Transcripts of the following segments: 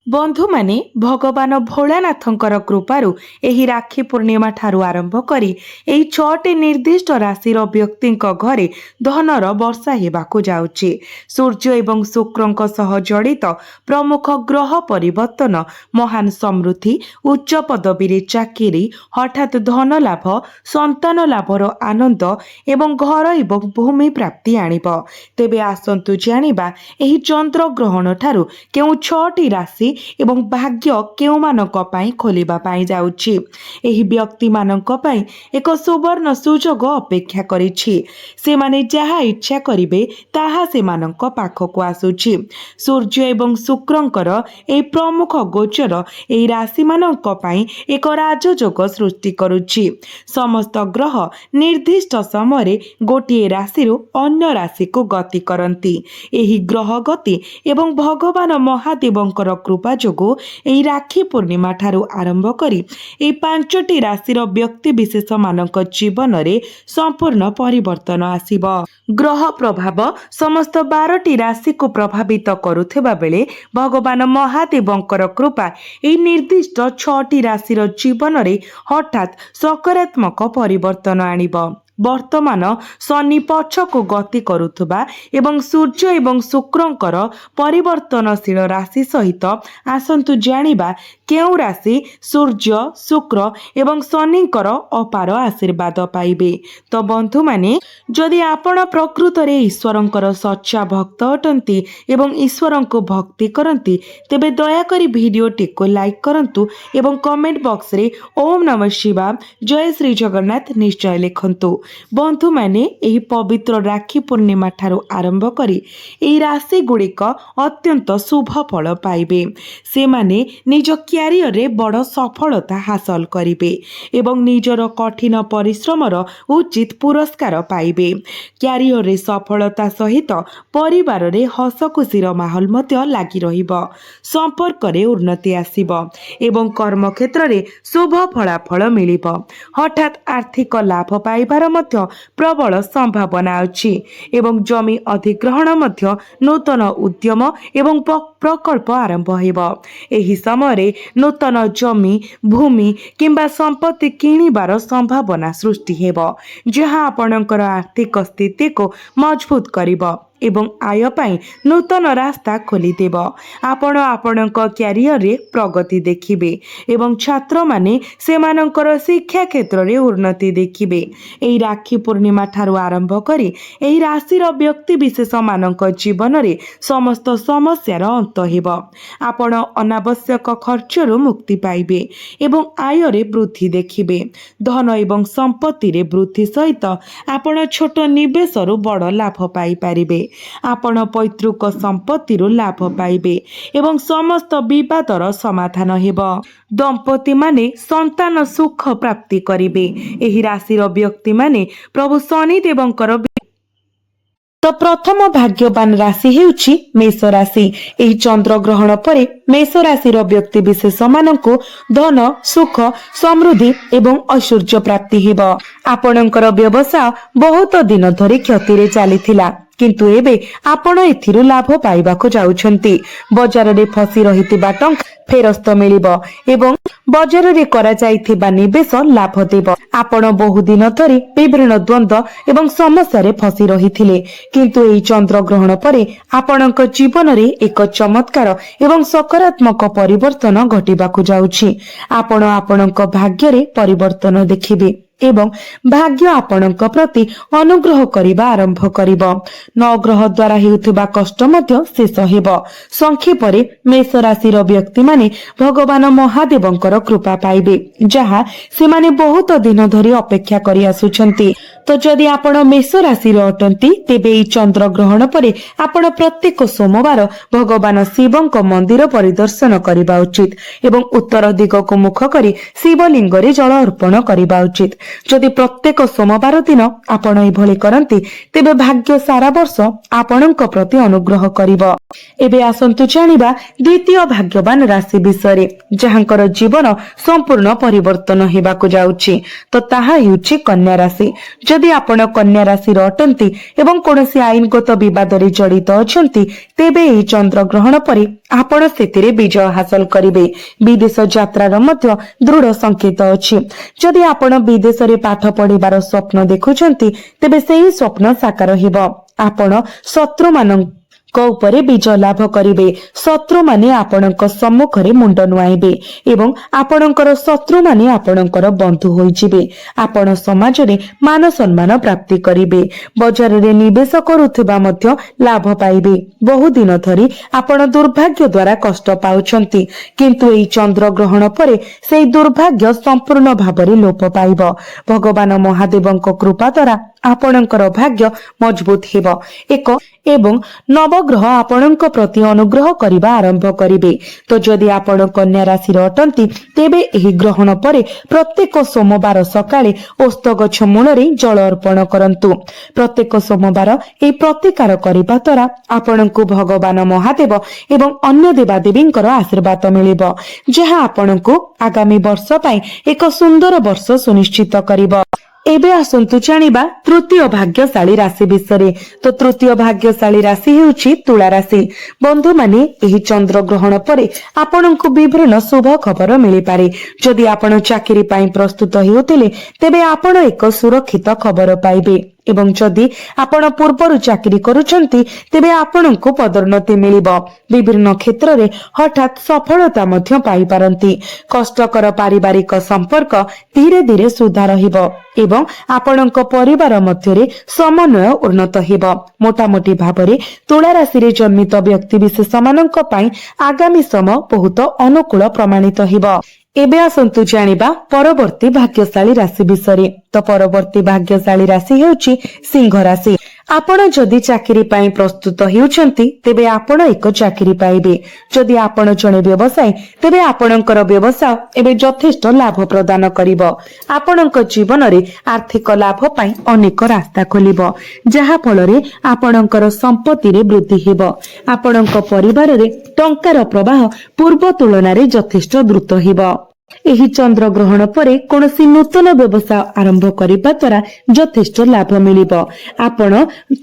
बंधु माने भगवान भोलानाथंकर कृपारू एही राखी पूर्णिमा ठारू आरंभ करी एही 6टी निर्दिष्ट राशिर व्यक्तिंक घरे धनर वर्षा हेबाकु जाउछि। सूर्य एवं शुक्रंक सह जड़ित प्रमुख ग्रह परिवर्तन, महान समृद्धि, उच्च पदवी चाकिरी, हठात धन लाभ, संतान लाभर आनंद एवं घर एवं भूमि प्राप्ति आनिब। तेबे आसंतु जानिबा एही चंद्र ग्रहण ठारू केउ 6टी राशि एवं भाग्य केउमानक पई खोलिबा पई जाउछि। एही व्यक्ति मानक पई एक सुवर्ण सुजोग अपेक्षा करिछि। से माने जहा इच्छा करिवे ताहा से मानक पाखकु आसुछि। सूर्य एवं शुक्रंकर एही प्रमुख गोचर एही राशि मानक पई एक राजयोग सृष्टि करुछि। समस्त ग्रह निर्दिष्ट समय गोटे राशि अन्य राशि को गति करती। एही ग्रह गति एवं भगवान महादेवंकर कृपा जोगु एही राखी पूर्णिमा ठारू आरंभ करी एही 5टी राशिर व्यक्ति विशेष मानक जीवन रे संपूर्ण परिवर्तन आसीब। ग्रह प्रभाव समस्त 12टी राशि को प्रभावित करुथिबा बेले भगवान महादेवंकर कृपा एही निर्दिष्ट 6टी राशिर जीवन रे हठात सकारात्मक परिवर्तन आनिब। वर्तमान शनि पछकु गति करुथुबा एवं सूर्य एवं शुक्रंकर परिवर्तनशील राशि सहित आसंतु जानिबा केउ राशि सूर्य शुक्र एवं शनिकर अपार आशीर्वाद पाइबे। तो बंधु माने जदि आपण प्रकृत रे ईश्वरंकर सच्चा भक्त अटंती एवं ईश्वरंको भक्ति करंती तेबे दया करी वीडियोटी को लाइक करंतु एवं कमेंट बॉक्स रे ओम नमः शिवाय जय श्री जगन्नाथ निश्चय लिखंतु। बंधु माने एही पवित्र राखी पूर्णिमा ठारू आरंभ करी एही राशि गुड़िक अत्यंत शुभ फल पाइबे। से माने निज क्यारियर रे बड़ सफलता हासिल करिवे एवं निजर कठिन परिश्रमर उचित पुरस्कार पाइबे। क्यारियर रे सफलता सहित परिवार रे हस खुशीर माहौल मध्य लागि रहिबो। संपर्क रे उन्नति आसीबो एवं कर्म क्षेत्र रे शुभ फलाफल मिलिबो। हठात आर्थिक लाभ पाइबार मध्य प्रबल संभावना अछि एवं जमी अधिग्रहण मध्य नूतन उद्यम एवं प्रकल्प आरंभ हेबो। एही समय नूतन जमी भूमि किंबा संपत्ति किणिबार संभावना सृष्टि हेबो, जहाँ आपणकर आर्थिक स्थिति को मजबूत करिबो एवं आय पाई नूतन रास्ता खोली देब। आपण आपणक क्यारियर रे प्रगति देखिबे एवं छात्र माने सेमानकर शिक्षा क्षेत्र रे उन्नति देखिबे। एही राखी पूर्णिमा ठारू आरंभ करी एही राशिर व्यक्ति विशेष मानक जीवन रे समस्त समस्यार अंत हेब। आपण अनावश्यक खर्चरू मुक्ति पाइबे एवं आय रे वृद्धि देखिबे। धन एवं संपत्ति रे वृद्धि सहित आपण छोट निवेशरू बड़ लाभ पाई पारिबे। आपण पैतृक संपत्ति लाभ पाइबे एवं समस्त विवादर समाधान हेब। दंपति माने संतान सुख प्राप्ति करिवे। एही राशिर व्यक्ति माने प्रभु शनि देवंकर तो प्रथम भाग्यवान राशि हेउछि मेष राशि। एही चंद्र ग्रहण परे मेष राशिर व्यक्ति विशेष माननको धन सुख समृद्धि एवं ऐश्वर्य प्राप्ति हेब। आपणकर व्यवसाय बहुत दिन धरि क्षति रे चलीथिला किंतु एबे आपण एथिरु लाभ पाइबाको जाउछंती। बजार रे फसी रहितिबा टंका फेरस्त मिलिबो एवं बजार रे करा जाइथिबा निवेश लाभ देब। आपण बहु दिन धरि विभिन्न द्वंद्व एवं समस्या रे फसी रहिथिले किंतु एई चंद्र ग्रहण परे आपणक जीवन रे एक चमत्कार एवं सकारात्मक परिवर्तन घटिबाको जाउछि। आपण आपणक भाग्य रे परिवर्तन देखिबे एवं भाग्य आपणक प्रति अनुग्रह करिबा आरंभ करिबो। नवग्रह द्वारा हेउथिबा कष्ट मध्य शेष हेब। संक्षेप रे मेष राशिर व्यक्ति माने भगवान महादेवंकर कृपा पाइबे, जहा से माने बहुत दिन धरि अपेक्षा करि आसुछंती। तो जदि आपण मेष राशिर अटंती तेबे ई चंद्र ग्रहण परे आपण प्रत्येक सोमवार भगवान शिवंक मंदिर परिदर्शन करिबा उचित एवं उत्तर दिग को मुख करी शिवलिंग रे जल अर्पण करिबा उचित। जदि प्रत्येक सोमवार दिन आपण एभली करंती तेबे भाग्य सारा वर्ष आपणक प्रति अनुग्रह करिबो। एबे आसंतु जानिबा द्वितीय भाग्यवान राशि विषय जहांकर जीवन संपूर्ण परिवर्तन हेबाकु जाउछि। तो ताहा हेउछि कन्या राशि। जदि आपण कन्या राशि अटंती एवं कौनसी आईनगत विवाद रे जड़ित अछंती तेबे एही चंद्र ग्रहण परे आपण सेतिरे विजय हासिल करिवे। विदेश यात्रार मध्य दृढ़ संकेत अछि। जदि आपण विदेश रे पाठ पढ़िबार स्वप्न देखुछंती तेबे सेही स्वप्न साकार हेबो। आपण शत्रु उपरे विजय लाभ करिवे। शत्रु माने आपणक सम्मुखरे मुंड नुआइबे एवं आपणकर शत्रु माने आपणकर बंधु होइजिबे। आपण समाज रे मान सम्मान प्राप्ति करिवे। बाजार रे निवेश करुथिबा मध्य लाभ पाइबे। बहु दिन धरि आपण दुर्भाग्य द्वारा कष्ट पाउछंती किंतु एई चंद्र ग्रहण परे सेई दुर्भाग्य संपूर्ण भाबरे लोप पाइबो। भगवान महादेवଙ୍କ कृपा द्वारा आपणकर भाग्य मजबूत हेबो। एक एवं नवग्रह आपणଙ୍କ प्रति अनुग्रह करिबा आरंभ करिवे। तो जदि आपण कन्या राशि अटंती तेबे एही ग्रहण परे प्रत्येक सोमवार सकाळे ओस्त गछ मूଳରେ जल अर्पण करंतु। प्रत्येक सोमवार एही प्रतिकार करिबा द्वारा आपणଙ୍କୁ भगवान महादेव एवं अन्य देवादेवींकर आशीर्वाद मिलिबो, जहा आपणଙ୍କୁ आगामी वर्ष पई एक सुंदर वर्ष सुनिश्चित करिबो। एबे आसंतु जानिबा तृतीय भाग्यशाली राशि विषय। तो तृतीय भाग्यशाली राशि हेउछि तुला राशि। बंधु माने एही चंद्र ग्रहण परे आपनकु विभिन्न शुभ खबर मिली पारे। जदि आपण चाकरी पई प्रस्तुत हेउतिले तेबे आपण एक सुरक्षित खबर पाइबे एवं जदि आपण पूर्वरु चाकरी करूछंती तेबे आपणଙ୍କୁ पदोन्नति मिलिबो। विभिन्न क्षेत्र रे हठात सफलता मध्य पाई पारंती। कष्टकर पारिवारिक संपर्क धीरे धीरे सुधार हेबो एवं आपणଙ୍କ परिवार मध्य रे समन्वय उन्नत हेबो। मोटामोटी भाबरे तुला राशि रे जन्मित व्यक्ति विशेष माननक पई आगामी समय बहुत अनुकूल प्रमाणित हेबो। एबे आसंतु जानिबा परवर्ती भाग्यशाली राशि विषय। तो परवर्ती भाग्यशाली राशि हेउछि सिंह राशि। आपण जदि चाकरी पई प्रस्तुत हेउछंती तेबे आपण एक चाकरी पाइबे। जदि आपण जणे व्यवसायी तेबे आपणकर व्यवसाय एबे यथेष्ट लाभ प्रदान करिवो। आपणक जीवन रे आर्थिक लाभ पई अनेक रास्ता खोलिवो, जहा फल रे आपणकर संपत्ति रे वृद्धि हेबो। आपणक परिवार रे टंकार प्रवाह पूर्व तुलना रे यथेष्ट द्रुत हेबो। एही चंद्र ग्रहण परे कोनोसी नूतन व्यवसाय आरंभ करिबा द्वारा यथेष्ट लाभ मिलिबो। आपण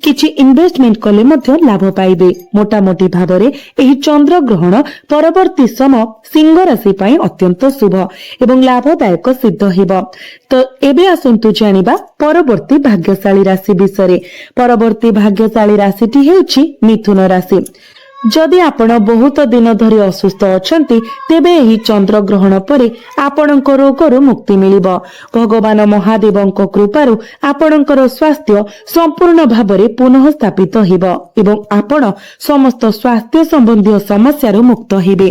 किछि इन्वेस्टमेंट कले मध्य लाभ पाइबे। मोटामोटी भाबरे एही चंद्र ग्रहण परवर्ती समय सिंह राशि पई अत्यंत शुभ एवं लाभदायक सिद्ध हेबो। तो एबे आसंतु जानिबा परवर्ती भाग्यशाली राशि विषय। परवर्ती भाग्यशाली राशिटी हेउछि मिथुन राशि। जदि आपण बहुत दिन धरि असुस्थ अछंती तेबे एही चंद्र ग्रहण परे आपणक रोगरु मुक्ति मिलिबो। भगवान महादेवଙ୍କ कृपारु आपणकर स्वास्थ्य संपूर्ण भाबरे पुनः स्थापित हेबो एवं आपण समस्त स्वास्थ्य संबंधी समस्यारु मुक्त हेबे।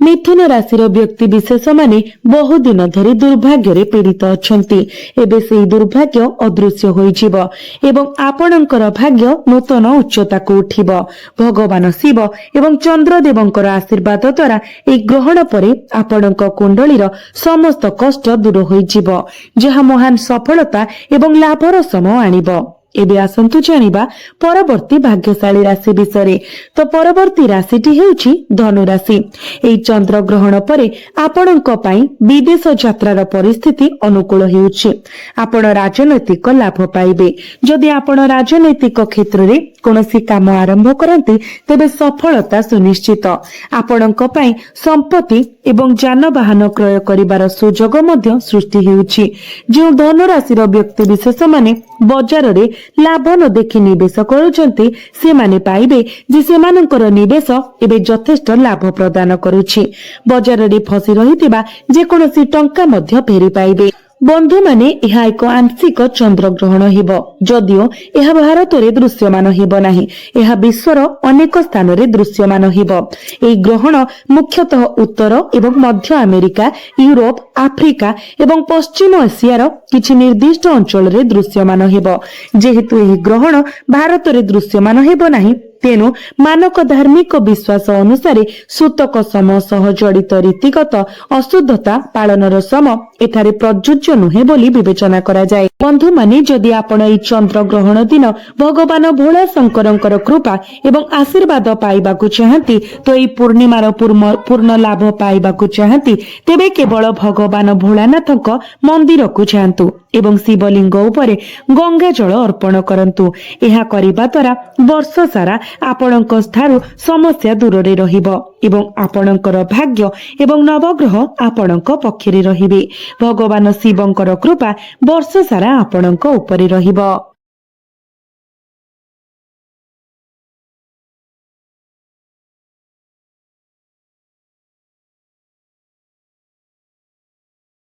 मिथुन राशि व्यक्ति विशेष माने बहु दिन धरि दुर्भाग्य रे पीड़ित अछंती। एबे सेही दुर्भाग्य अदृश्य होइजिबो एवं आपणकर भाग्य नूतन उच्चता को उठिबो। भगवान शिव एवं चंद्रदेवंकर आशीर्वाद द्वारा एक ग्रहण परे आपणक कुंडलीर समस्त कष्ट दूर होइजिबो, जहा महान सफलता एवं लाभर समय आनिबो। एबे आसंतु जानिबा परवर्ती भाग्यशाली राशि विषय। तो परवर्ती राशिटी हेउछि धनु राशि। एई चंद्र ग्रहण परे आपणक पई विदेश यात्रार परिस्थिति अनुकूल हेउछि। आपण राजनैतिक लाभ पाइबे। जदि आपण राजनैतिक क्षेत्र रे कोनोसी काम आरंभ करंती तेबे सफलता सुनिश्चित। आपणक पई संपत्ति एवं जानवाहन क्रय करिवार सुजोग मध्य सृष्टि हेउछि। जो धनु राशि व्यक्ति विशेष माने बाजार रे लाभ न देखि निवेश करुछंती से माने पाइबे जे सेमानकर निवेश एबे यथेष्ट लाभ प्रदान करुछि। बाजार रे फसी रहितिबा जे कोनोसी टंका मध्य फेरी पाइबे। बंधु माने यह एक आंशिक चंद्र ग्रहण हेबो, जदियो यह भारत रे दृश्यमान हेबो नाही। यह विश्वर अनेक स्थान रे दृश्यमान हेबो। एई ग्रहण मुख्यतः उत्तर एवं मध्य अमेरिका, यूरोप, आफ्रिका एवं पश्चिम एशियार किछि निर्दिष्ट अंचल रे दृश्यमान हेबो। जेहेतु एही ग्रहण भारत रे दृश्यमान हेबो नाही तेणु मानक धार्मिक विश्वास अनुसार सूतक सम सह जड़ित रीतिगत अशुद्धता पालनर सम एठारे प्रযোज्य नुहे बोली विवेचना करा जाए। बंधु माने जदि आपण एई चंद्र ग्रहण दिन भगवान भोला शंकरंकर कृपा एवं आशीर्वाद पाइबाकू चाहती तो एई पूर्णिमार पूर्ण लाभ पाइबाकू चाहती तेबे केवल भगवान भोलानाथक मंदिर को जातु एवं शिवलिंग उपरे गंगा जल अर्पण करंतु। एहा करिबा द्वारा वर्ष सारा आपणक ठारू समस्या दूर रे रहिबो एवं आपणकर भाग्य एवं नवग्रह आपणक पक्षरे रहिबे। भगवान शिवंकर कृपा वर्ष सारा आपणक उपरे रहिबो।